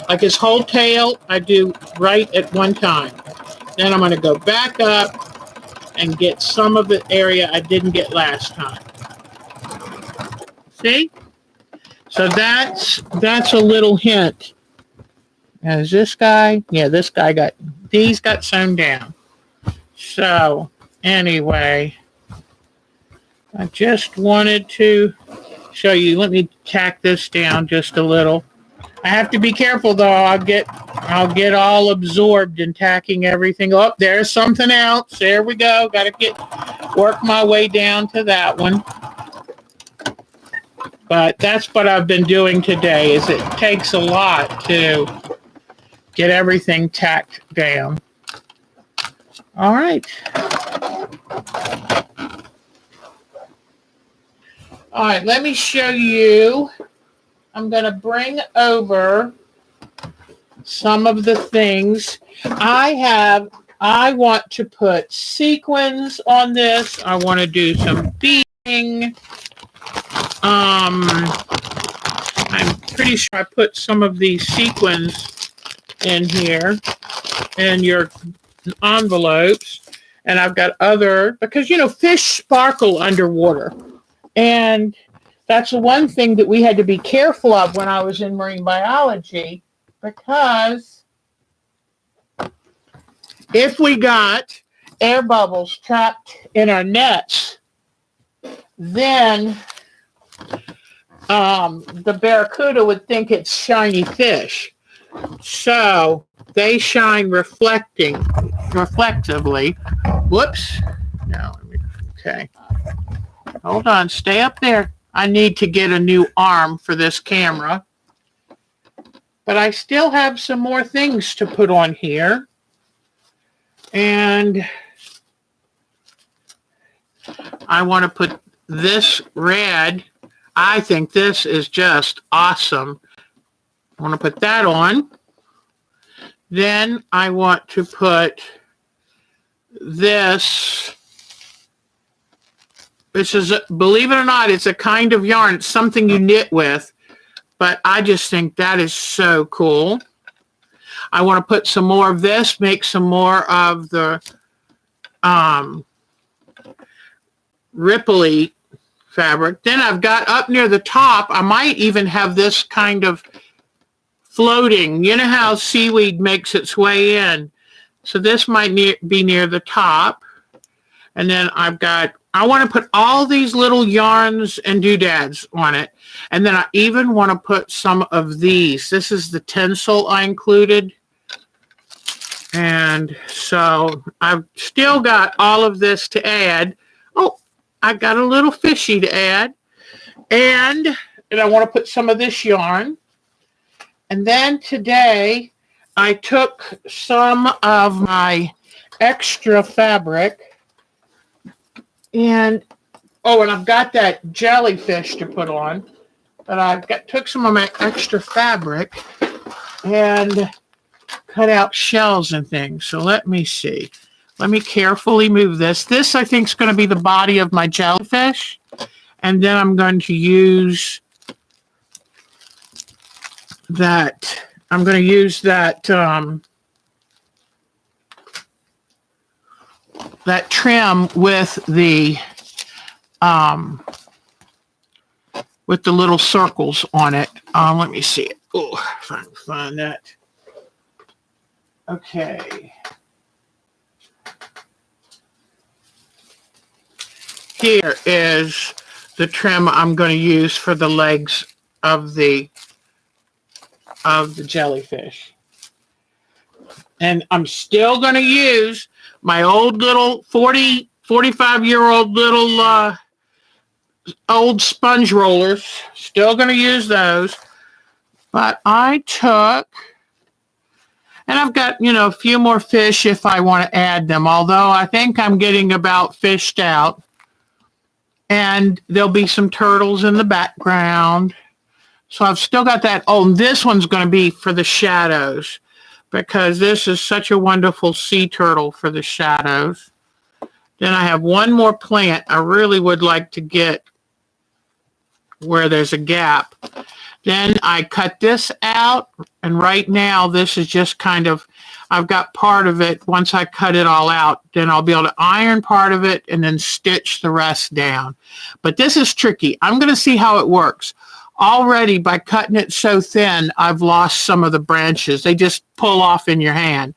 Like his whole tail, I do right at one time. Then I'm going to go back up and get some of the area I didn't get last time. See? So that's a little hint. As this guy, yeah, this guy got sewn down. So anyway, I just wanted to show you. Let me tack this down just a little. I have to be careful though. I'll get all absorbed in tacking everything up. There's something else. There we go. Got to work my way down to that one. But that's what I've been doing today. Is it takes a lot to get everything tacked down. All right. All right, let me show you. I'm going to bring over some of the things I want to put sequins on this. I want to do some beading. I'm pretty sure I put some of these sequins in here in your envelopes. And I've got other, because, fish sparkle underwater. And that's the one thing that we had to be careful of when I was in marine biology, because if we got air bubbles trapped in our nets, then the barracuda would think it's shiny fish. So they shine reflectively. Whoops. No, okay. Hold on, stay up there. I need to get a new arm for this camera. But I still have some more things to put on here. And I want to put this red. I think this is just awesome. I want to put that on. Then I want to put this. This is, believe it or not, it's a kind of yarn. It's something you knit with. But I just think that is so cool. I want to put some more of this, make some more of the ripply fabric. Then I've got up near the top, I might even have this kind of floating. You know how seaweed makes its way in? So this might be near the top. And then I want to put all these little yarns and doodads on it. And then I even want to put some of these. This is the tinsel I included. And so I've still got all of this to add. Oh, I got a little fishy to add. And I want to put some of this yarn. And then today I took some of my extra fabric. And I've got that jellyfish to put on. But took some of my extra fabric and cut out shells and things. So let me see. Let me carefully move this. This, I think, is going to be the body of my jellyfish. And then I'm going to use that. I'm going to use that that trim with the little circles on it. Let me see it. Oh, if I can find that. Okay. Here is the trim I'm going to use for the legs of the jellyfish. And I'm still going to use my old little 45-year-old little old sponge rollers. Still going to use those. But I took, and I've got, a few more fish if I want to add them, although I think I'm getting about fished out. And there'll be some turtles in the background. So I've still got that. Oh, and this one's going to be for the shadows, because this is such a wonderful sea turtle for the shadows. Then I have one more plant I really would like to get where there's a gap. Then I cut this out, and right now this is just kind of, I've got part of it. Once I cut it all out, then I'll be able to iron part of it and then stitch the rest down. But this is tricky. I'm going to see how it works. Already, by cutting it so thin, I've lost some of the branches. They just pull off in your hand.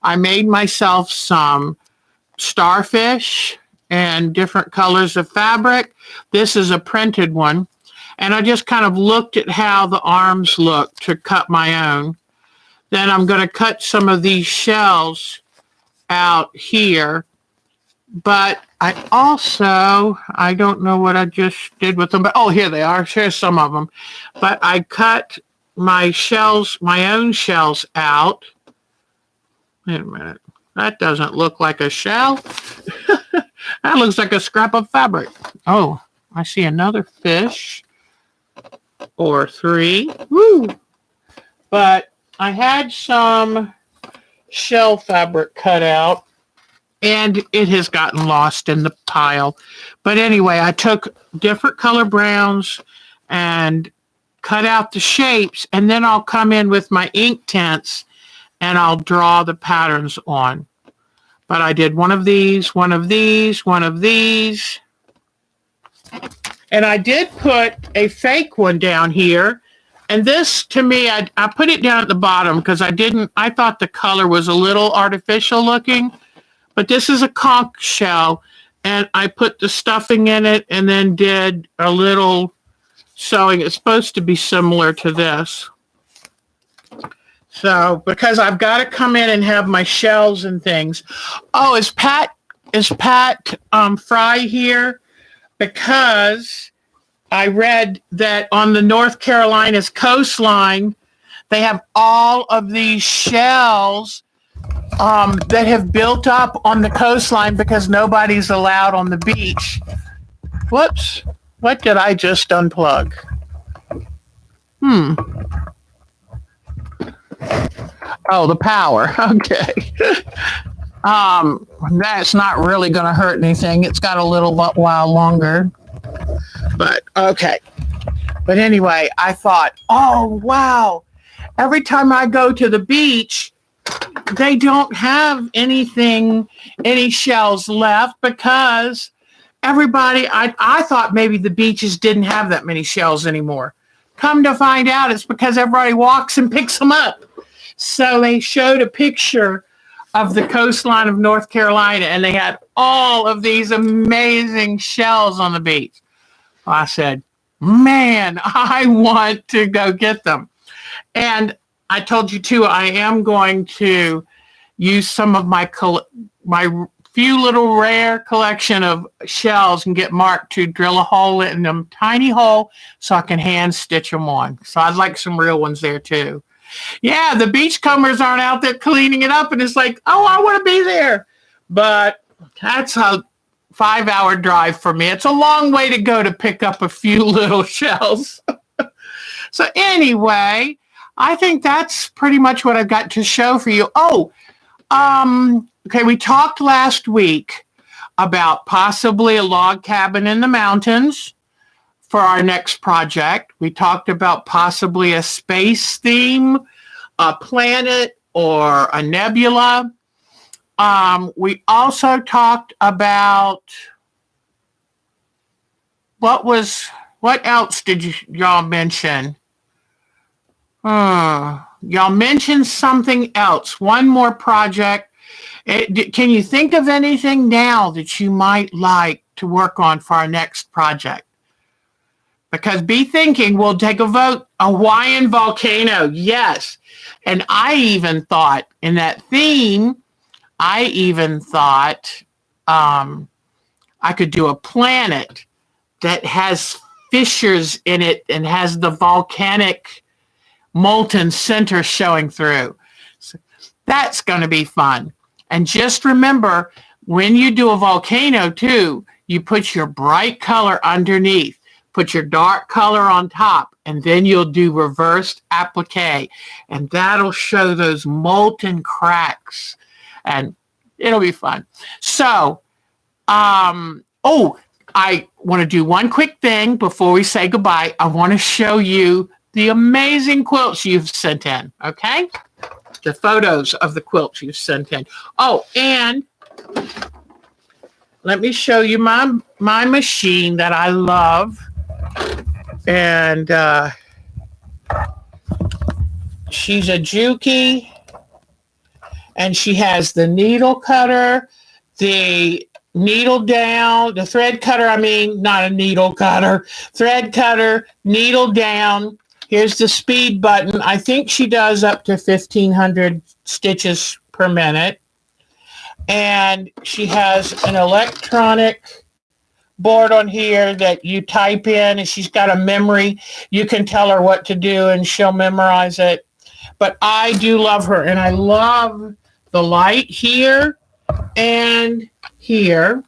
I made myself some starfish and different colors of fabric. This is a printed one. And I just kind of looked at how the arms look to cut my own. Then I'm going to cut some of these shells out here. But I don't know what I just did with them. But, here they are. Here's some of them. But I cut my shells, my own shells out. Wait a minute. That doesn't look like a shell. That looks like a scrap of fabric. Oh, I see another fish. Or 3. Woo! But I had some shell fabric cut out, and it has gotten lost in the pile. But anyway, I took different color browns and cut out the shapes, and then I'll come in with my ink tints and I'll draw the patterns on. But I did one of these, one of these, one of these. And I did put a fake one down here. And this, to me, I put it down at the bottom because I thought the color was a little artificial looking. but this is a conch shell, and I put the stuffing in it and then did a little sewing. It's supposed to be similar to this. So, because I've got to come in and have my shells and things. Oh, is Pat Fry here? Because I read that on the North Carolina's coastline, they have all of these shells that have built up on the coastline because nobody's allowed on the beach. Whoops. What did I just unplug? Oh, the power. Okay. That's not really going to hurt anything. It's got a little while longer. But okay. But anyway, I thought, oh, wow. Every time I go to the beach, they don't have any shells left because everybody, I thought maybe the beaches didn't have that many shells anymore. Come to find out, it's because everybody walks and picks them up. So they showed a picture of the coastline of North Carolina, and they had all of these amazing shells on the beach. I said, man, I want to go get them. And I told you, too, I am going to use some of my few little rare collection of shells and get Mark to drill a hole in them, tiny hole, so I can hand stitch them on. So I'd like some real ones there, too. Yeah, the beachcombers aren't out there cleaning it up, and it's like, oh, I want to be there. But that's a 5-hour drive for me. It's a long way to go to pick up a few little shells. So anyway, I think that's pretty much what I've got to show for you. Oh, okay, we talked last week about possibly a log cabin in the mountains for our next project. We talked about possibly a space theme, a planet, or a nebula. We also talked about what else did y'all mention? Y'all mentioned something else. One more project. Can you think of anything now that you might like to work on for our next project? Because be thinking, we'll take a vote. A Hawaiian volcano, yes. And I even thought in that theme, I could do a planet that has fissures in it and has the volcanic molten center showing through. So that's going to be fun. And just remember, when you do a volcano too, you put your bright color underneath, put your dark color on top, and then you'll do reversed applique, and that'll show those molten cracks, and it'll be fun. So, I want to do one quick thing before we say goodbye. I want to show you the amazing quilts you've sent in, okay? The photos of the quilts you've sent in. Oh, and let me show you my machine that I love. And she's a Juki, and she has the needle cutter, the needle down, the thread cutter, not a needle cutter, thread cutter, needle down. Here's the speed button. I think she does up to 1,500 stitches per minute. And she has an electronic board on here that you type in, and she's got a memory. You can tell her what to do and she'll memorize it. But I do love her, and I love the light here and here.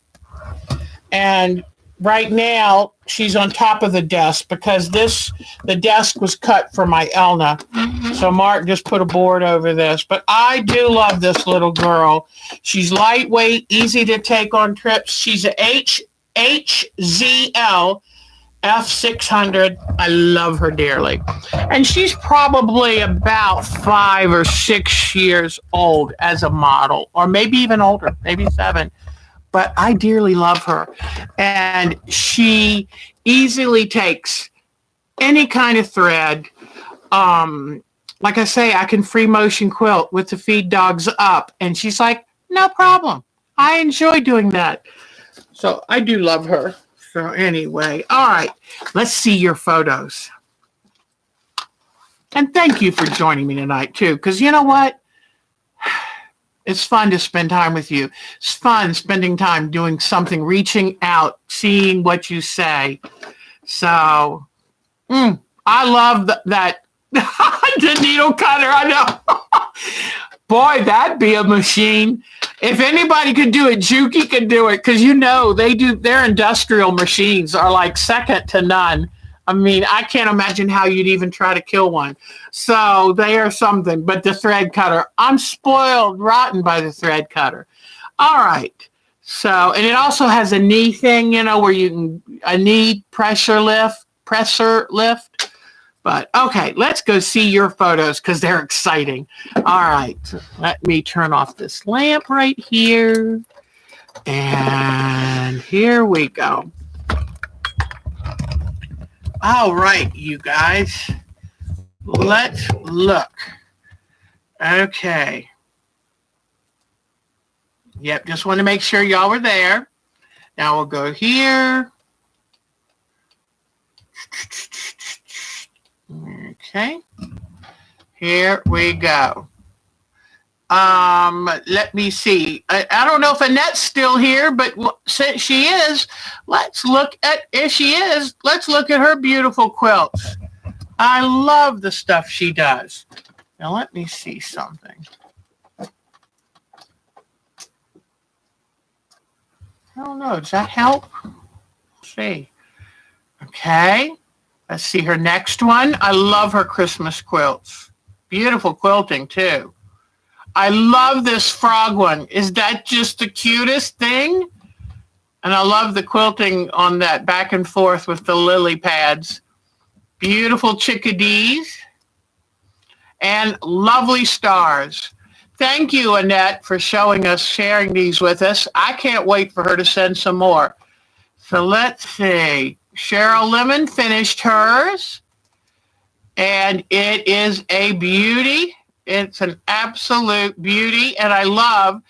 And right now she's on top of the desk because the desk was cut for my Elna. So Mark just put a board over this. But I do love this little girl. She's lightweight, easy to take on trips. She's a HZL F600. I love her dearly. And she's probably about 5 or 6 years old as a model, or maybe even older, maybe 7. But I dearly love her. And she easily takes any kind of thread. Like I say, I can free motion quilt with the feed dogs up. And she's like, no problem. I enjoy doing that. So I do love her. So anyway, all right, let's see your photos. And thank you for joining me tonight too, because you know what? It's fun to spend time with you. It's fun spending time doing something, reaching out, seeing what you say. So I love that. The needle cutter. I know. Boy, that'd be a machine. If anybody could do it, Juki could do it because you know they do. Their industrial machines are like second to none. I mean, I can't imagine how you'd even try to kill one. So they are something. But the thread cutter, I'm spoiled rotten by the thread cutter. All right. So, and it also has a knee thing, you know, where you can a knee presser lift. But okay, let's go see your photos because they're exciting. All right, let me turn off this lamp right here. And here we go. All right, you guys, let's look. Okay. Yep, just want to make sure y'all were there. Now we'll go here. Okay, here we go. Let me see. I don't know if Annette's still here, but since she is, let's look at her beautiful quilts. I love the stuff she does. Now let me see something. I don't know. Does that help? Let's see. Okay. Let's see her next one. I love her Christmas quilts. Beautiful quilting, too. I love this frog one. Is that just the cutest thing? And I love the quilting on that back and forth with the lily pads. Beautiful chickadees and lovely stars. Thank you, Annette, for sharing these with us. I can't wait for her to send some more. So let's see. Cheryl Lemon finished hers, and it is a beauty. It's an absolute beauty, and I love,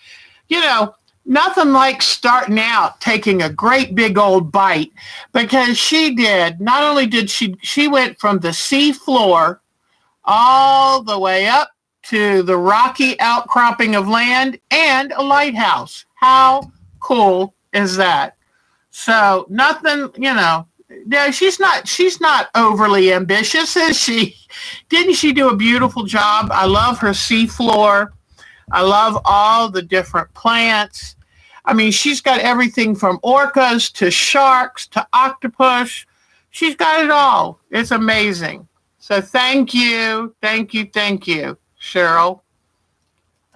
nothing like starting out taking a great big old bite, because not only did she went from the sea floor all the way up to the rocky outcropping of land and a lighthouse. How cool is that? So nothing, no, she's not overly ambitious, is she? Didn't she do a beautiful job? I love her seafloor. I love all the different plants. I mean, she's got everything from orcas to sharks to octopus. She's got it all. It's amazing. So thank you, Cheryl.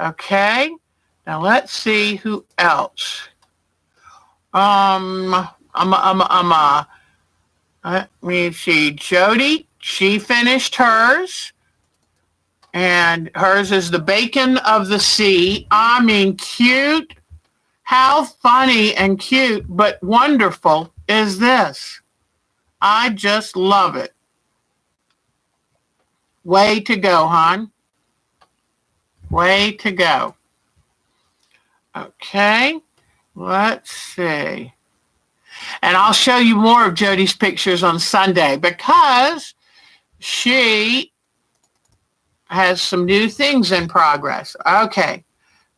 Okay, now let's see who else. Let me see. Jody, she finished hers. And hers is the bacon of the sea. I mean, cute. How funny and cute, but wonderful is this? I just love it. Way to go, hon. Way to go. Okay, let's see. And I'll show you more of Jody's pictures on Sunday because she has some new things in progress. Okay,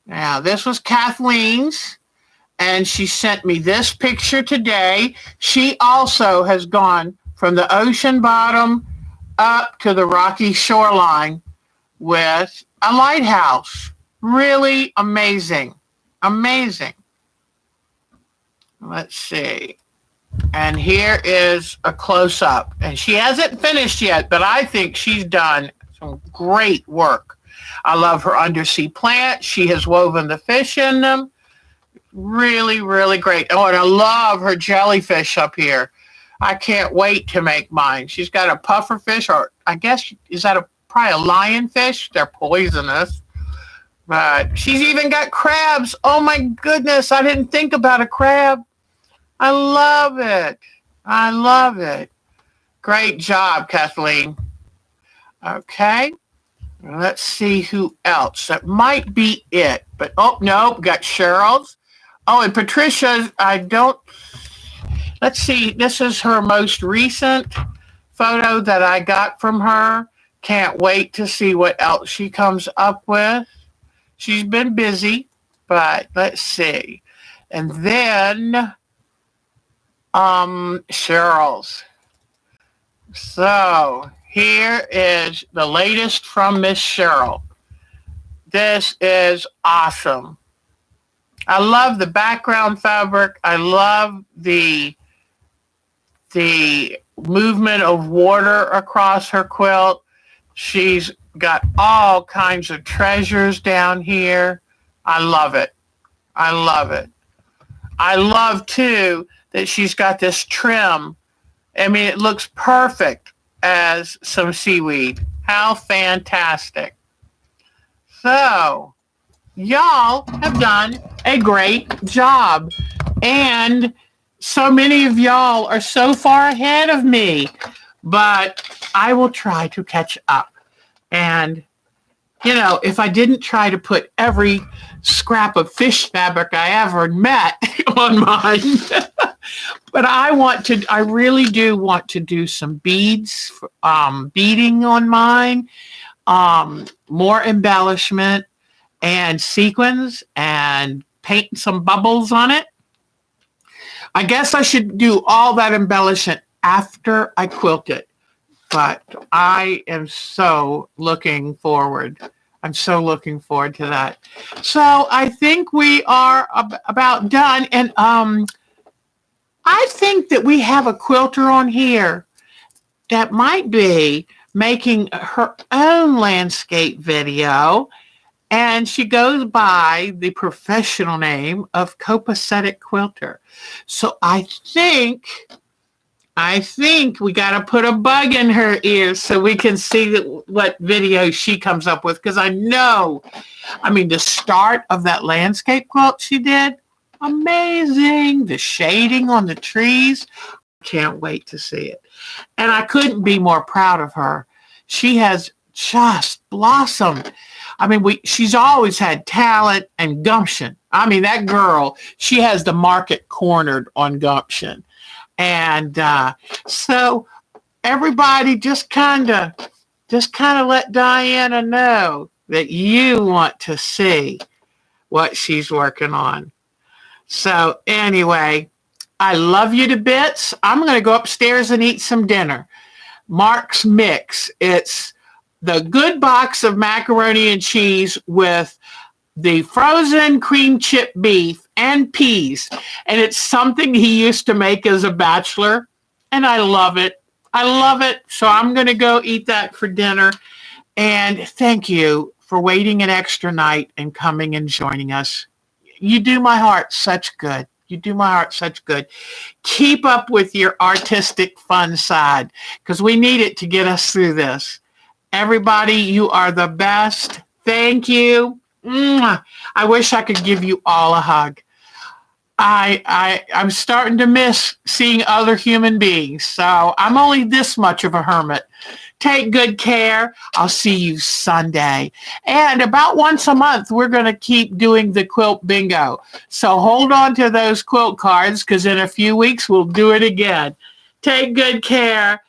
now this was Kathleen's, and she sent me this picture today. She also has gone from the ocean bottom up to the rocky shoreline with a lighthouse. Really amazing. Amazing. Let's see. And here is a close-up. And she hasn't finished yet, but I think she's done some great work. I love her undersea plant. She has woven the fish in them. Really, really great. Oh, and I love her jellyfish up here. I can't wait to make mine. She's got a puffer fish, or I guess, is that probably a lionfish? They're poisonous. But she's even got crabs. Oh, my goodness. I didn't think about a crab. I love it. I love it. Great job, Kathleen. Okay. Let's see who else. That might be it. But, oh, no, got Cheryl's. Oh, and Patricia, let's see, this is her most recent photo that I got from her. Can't wait to see what else she comes up with. She's been busy, but let's see. And then Cheryl's. So here is the latest from Miss Cheryl. This is awesome. I love the background fabric. I love the movement of water across her quilt. She's got all kinds of treasures down here. I love it. I love it. I love, too, that she's got this trim. I mean, it looks perfect as some seaweed. How fantastic. So, y'all have done a great job. And so many of y'all are so far ahead of me. But I will try to catch up. And, you know, if I didn't try to put every scrap of fish fabric I ever met on mine, but I really do want to do some beads, beading on mine, more embellishment and sequins and paint some bubbles on it. I guess I should do all that embellishment after I quilt it, but I am so looking forward. I'm so looking forward to that. So I think we are about done. And I think that we have a quilter on here that might be making her own landscape video. And she goes by the professional name of Copacetic Quilter. So I think we got to put a bug in her ear so we can see what video she comes up with. Because I know, the start of that landscape quilt she did, amazing. The shading on the trees, can't wait to see it. And I couldn't be more proud of her. She has just blossomed. She's always had talent and gumption. That girl, she has the market cornered on gumption. And so everybody just kind of let Diana know that you want to see what she's working on. So anyway, I love you to bits. I'm going to go upstairs and eat some dinner. Mark's Mix. It's the good box of macaroni and cheese with the frozen cream chip beef and peas. And it's something he used to make as a bachelor. And I love it. I love it. So I'm going to go eat that for dinner. And thank you for waiting an extra night and coming and joining us. You do my heart such good. You do my heart such good. Keep up with your artistic fun side because we need it to get us through this. Everybody, you are the best. Thank you. Mwah. I wish I could give you all a hug. I'm starting to miss seeing other human beings, so I'm only this much of a hermit. Take good care. I'll see you Sunday. And about once a month, we're going to keep doing the quilt bingo. So hold on to those quilt cards because in a few weeks, we'll do it again. Take good care.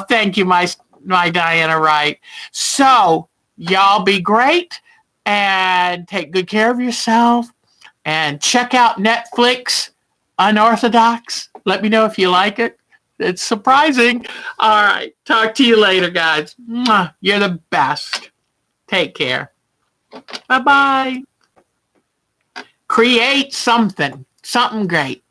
Thank you, my Diana Wright. So y'all be great and take good care of yourself and check out Netflix Unorthodox. Let me know if you like it. It's surprising. All right. Talk to you later, guys. Mwah. You're the best. Take care. Bye-bye. Create something great.